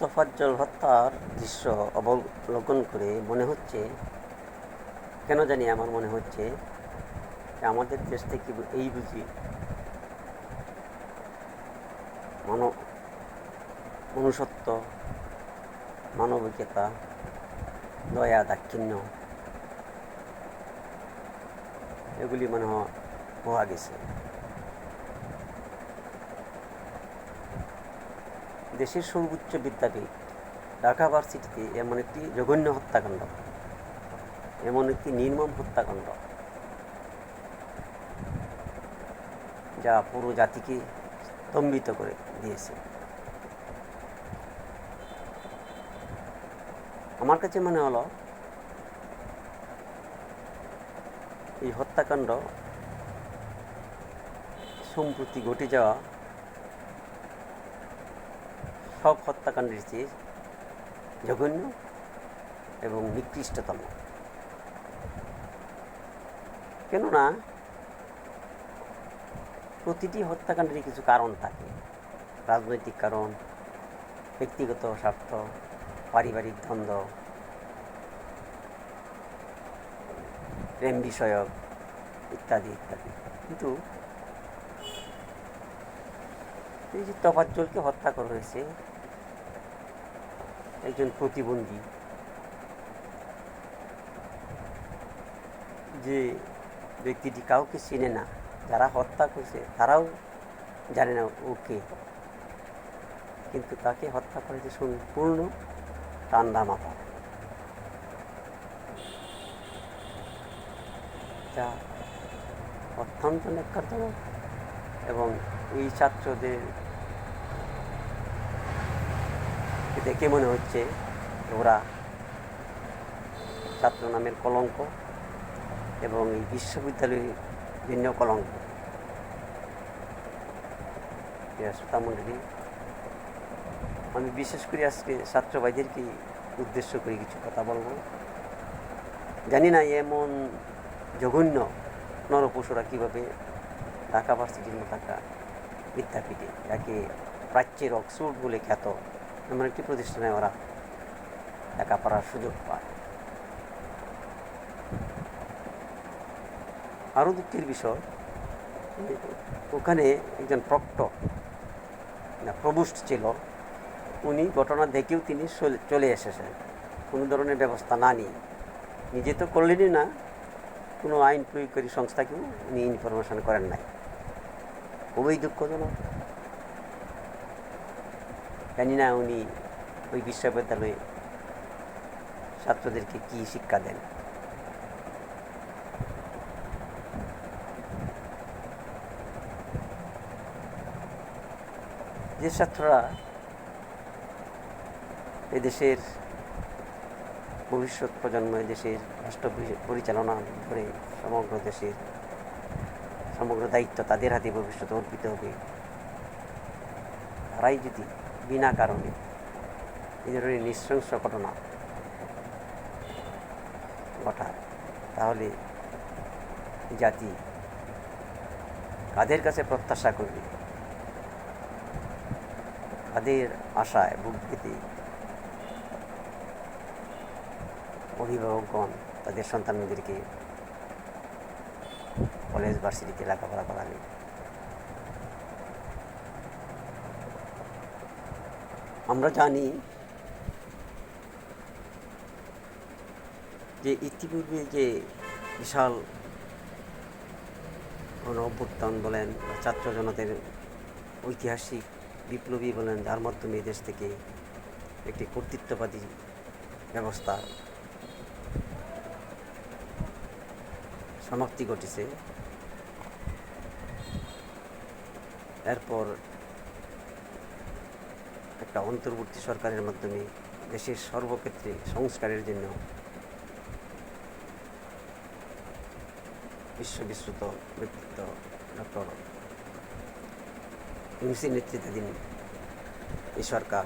তোফাজ্জল হত্যার দৃশ্য অবলোকন করে মনে হচ্ছে, কেন জানি আমার মনে হচ্ছে যে আমাদের দেশ থেকে এই বুঝি মনুষ্যত্ব, মানবিকতা, দয়া, দাক্ষিণ্য এগুলি মনে হয় হওয়া গেছে। দেশের সর্বোচ্চ বিদ্যাপীঠ ঢাকা ভার্সিটিতে এমন একটি জঘন্য হত্যাকাণ্ড, এমন একটি নির্মম হত্যাকাণ্ড যা পুরো জাতিকে স্তম্ভিত করে দিয়েছে। আমার কাছে মনে হলো এই হত্যাকাণ্ড সম্প্রতি ঘটে যাওয়া সব হত্যাকাণ্ডের চেয়ে জঘন্য এবং নিকৃষ্টতম। কেননা প্রতিটি হত্যাকাণ্ডেরই কিছু কারণ থাকে, রাজনৈতিক কারণ, ব্যক্তিগত স্বার্থ, পারিবারিক দ্বন্দ্ব, প্রেম বিষয়ক ইত্যাদি ইত্যাদি। কিন্তু এই যে তোফাজ্জলকে হত্যা করা হয়েছে, একজন প্রতিবন্ধী, যে ব্যক্তিটি কাউকে চেনে না, যারা হত্যা করছে তারাও জানে না ওকে, কিন্তু তাকে হত্যা করেছে সম্পূর্ণ ঠান্ডা মাথা। যা অত্যন্ত ন্যাক্কারজনক এবং এই ছাত্রদের দেখে মনে হচ্ছে ওরা ছাত্র নামের কলঙ্ক এবং এই বিশ্ববিদ্যালয়ের ভিন্ন কলঙ্ক। শ্রোতা মণ্ডলী, আমি বিশেষ করে আজকে ছাত্র ভাইদেরকে উদ্দেশ্য করে কিছু কথা বলবো। জানি না এমন জঘন্য নরপশুরা কীভাবে ঢাকা ভার্সিটির মতো একটা বিদ্যাপীঠে, যাকে প্রাচ্যের অক্সফোর্ড বলে খ্যাত, এমন একটি প্রতিষ্ঠানে ওরা লেখাপড়ার সুযোগ পায়। আরও দুঃখের বিষয়, ওখানে একজন প্রভোস্ট ছিল, উনি ঘটনা দেখেও তিনি চলে এসেছেন, কোনো ধরনের ব্যবস্থা না নিয়ে। নিজে তো করলেনই না, কোনো আইন প্রয়োগকারী সংস্থাকেও উনি ইনফরমেশন করেন নাই। খুবই দুঃখজনক। জানি না উনি ওই বিশ্ববিদ্যালয়ে ছাত্রদেরকে কী শিক্ষা দেন। যে ছাত্ররা এদেশের ভবিষ্যৎ প্রজন্ম, দেশের রাষ্ট্র পরিচালনা করে সমগ্র দায়িত্ব তাদের হাতে ভবিষ্যতে অর্পিত হবে, তারাই যদি বিনা কারণে এই ধরনের নৃশংস ঘটনা ঘটায়, তাহলে জাতি কাদের কাছে প্রত্যাশা করবে, কাদের আশায় বুক পেতে অভিভাবকগণ তাদের সন্তানদেরকে কলেজ ভার্সিটিতে লেখাপড়া করাবে। আমরা জানি যে ইতিপূর্বে যে বিশাল গণ অভ্যুত্থান বলেন, ছাত্র জনতার ঐতিহাসিক বিপ্লবী বলেন, যার মাধ্যমে দেশ থেকে একটি কর্তৃত্ববাদী ব্যবস্থা সমাপ্তি ঘটেছে, এরপর একটা অন্তর্বর্তী সরকারের মাধ্যমে দেশের সর্বক্ষেত্রে সংস্কারের জন্য বিশ্ববিশ্রুত ব্যক্তিত্ব ডক্টর ইউনূসের নেতৃত্বাধীন এই সরকার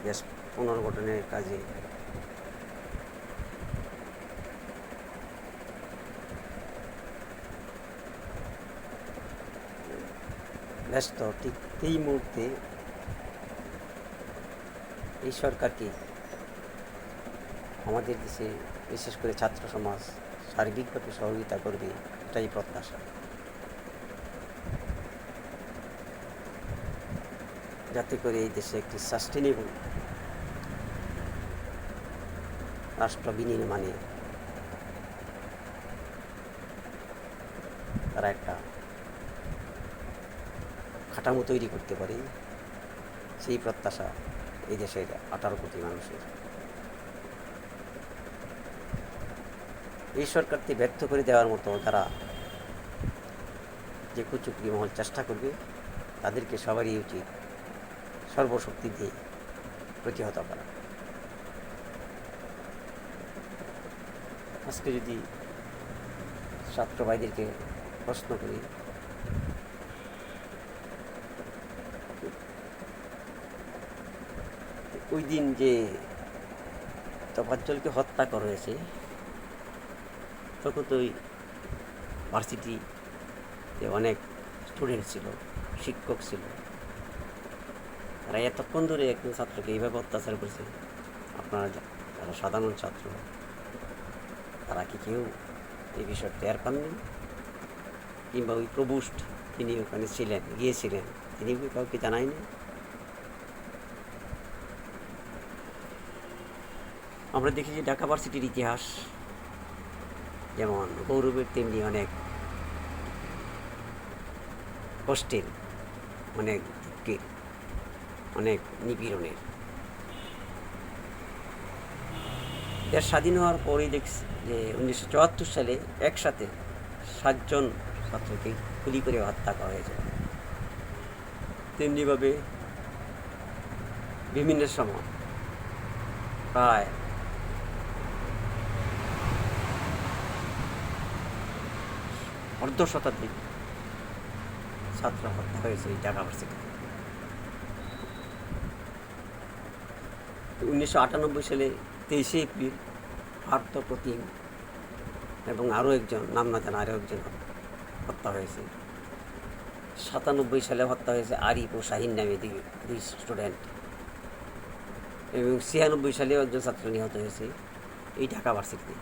দেশ পুনর্গঠনের কাজে ব্যস্ত। ঠিক এই মুহূর্তে এই সরকারকে আমাদের দেশে বিশেষ করে ছাত্র সমাজ সার্বিকভাবে সহযোগিতা করবে, এটাই প্রত্যাশা। যাতে করে এই দেশে একটি সাস্টেনেবল রাষ্ট্র বিনির্মাণে তারা একটা কাঠামো তৈরি করতে পারে, সেই প্রত্যাশা এই দেশের 18 কোটি মানুষের। এই সরকারকে ব্যর্থ করে দেওয়ার মতো যারা যে কুচুকরি মহল চেষ্টা করবে, তাদেরকে সবারই উচিত সর্বশক্তি দিয়ে প্রতিহত করা। আজকে যদি ছাত্র ভাইদেরকে প্রশ্ন করি, ওই দিন যে তোফাজ্জলকে হত্যা করা হয়েছে, তখন তো ওই ভার্সিটিতে অনেক স্টুডেন্ট ছিল, শিক্ষক ছিল। তারা এতক্ষণ ধরে একজন ছাত্রকে এইভাবে অত্যাচার করেছে। আপনারা যারা সাধারণ ছাত্র, তারা কি কেউ এই বিষয়টা টের পাননি? কিংবা ওই প্রভুষ্ট তিনি ওখানে ছিলেন, গিয়েছিলেন, তিনি কাউকে জানায়নি? আমরা দেখেছি ঢাকা ভার্সিটির ইতিহাস যেমন গৌরবের, তেমনি অনেক কষ্টের, অনেক দুঃখের, অনেক নিপীড়নের। দেশ স্বাধীন হওয়ার পরেই দেখছি যে 1974 সালে একসাথে 7 জন ছাত্রকে গুলি করে হত্যা করা হয়েছে। তেমনিভাবে বিভিন্ন সময় প্রায় অর্ধ শতাধিক ছাত্র হত্যা হয়েছে এই ঢাকা ভার্সিটিতে। 1998 সালে 23 এপ্রিল পার্থ প্রতিম এবং আরও একজন নাম না জানা আরও একজন হত্যা হয়েছে। 97 সালে হত্যা হয়েছে আরিফ ও শাহিন নামে দুই স্টুডেন্ট, এবং 96 সালেও একজন ছাত্র নিহত হয়েছে এই ঢাকা ভার্সিটিতে।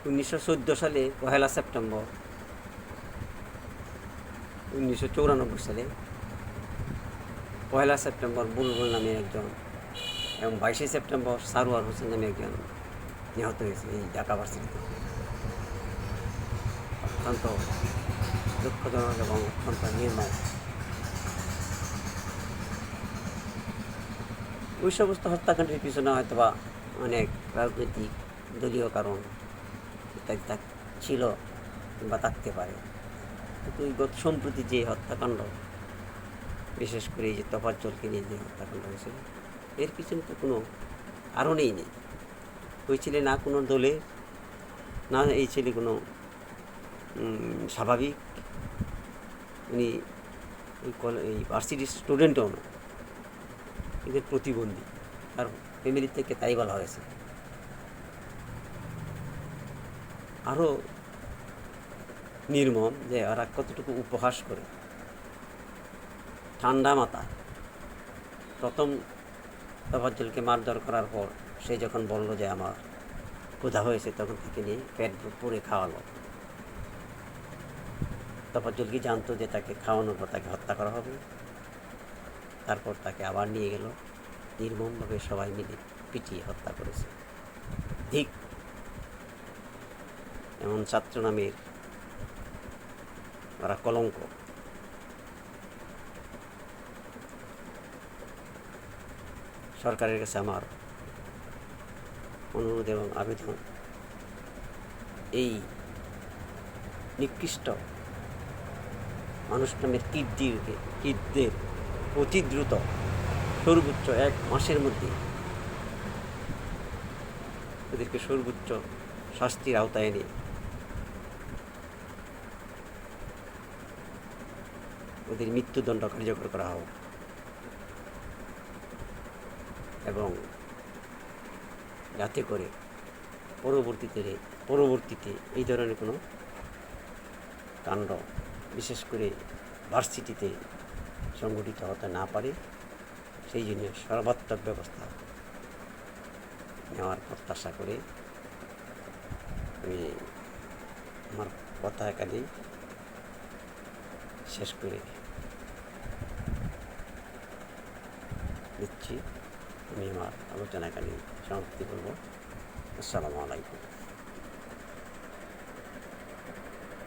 1914 সালে 1 সেপ্টেম্বর, 1994 সালে 1 সেপ্টেম্বর বুলবুল নামে একজন, এবং 22 সেপ্টেম্বর সারোয়ার হোসেন নামে একজন নিহত হয়েছে এই ঢাকা ভার্সিটিতে। অত্যন্ত দুঃখজনক এবং অত্যন্ত নির্মম। ওই সমস্ত হত্যাকাণ্ডের পিছনে হয়তো বা অনেক রাজনৈতিক দলীয় কারণ ইত্যাদি ছিল কিংবা থাকতে পারে, কিন্তু গত সম্প্রতি যে হত্যাকাণ্ড, বিশেষ করে এই যে তোফাজ্জলকে নিয়ে যে হত্যাকাণ্ড হয়েছে, এর পিছনে তো কোনো কারণেই নেই। ওই ছেলে না কোনো দলের, না এই ছেলে কোনো স্বাভাবিক, উনি এই ভার্সিটির স্টুডেন্টও না, এদের প্রতিবন্ধী, আর ফ্যামিলি থেকে তাই বলা হয়েছে। আরও নির্মম যে ওরা কতটুকু উপহাস করে ঠান্ডা মাথা। প্রথম তোফাজ্জলকে মারধর করার পর সে যখন বলল যে আমার ক্ষুধা হয়েছে, তখন থেকে নিয়ে পেট পুরে খাওয়ালো। তোফাজ্জল কি জানতো যে তাকে খাওয়ানোর পর তাকে হত্যা করা হবে? তারপর তাকে আবার নিয়ে গেল, নির্মমভাবে সবাই মিলে পিটিয়ে হত্যা করেছে। ঠিক এমন ছাত্র নামের ওরা কলঙ্ক। সরকারের কাছে আমার অনুরোধ এবং আবেদন, এই নিকৃষ্ট মানুষ নামের কীটদের অতি দ্রুত সর্বোচ্চ 1 মাসের মধ্যে ওদেরকে সর্বোচ্চ শাস্তির আওতায় এনে ওদের মৃত্যুদণ্ড কার্যকর করা হোক, এবং যাতে করে পরবর্তীতে এই ধরনের কোনো কাণ্ড বিশেষ করে ভার্সিটিতে সংঘটিত হতে না পারে, সেই জন্য সর্বাত্মক ব্যবস্থা নেওয়ার প্রত্যাশা করে আমি আমার কথা এখানেই শেষ করে দিচ্ছি। আমি আমার আলোচনা এখানে সমাপ্তি করব। আসসালামু আলাইকুম।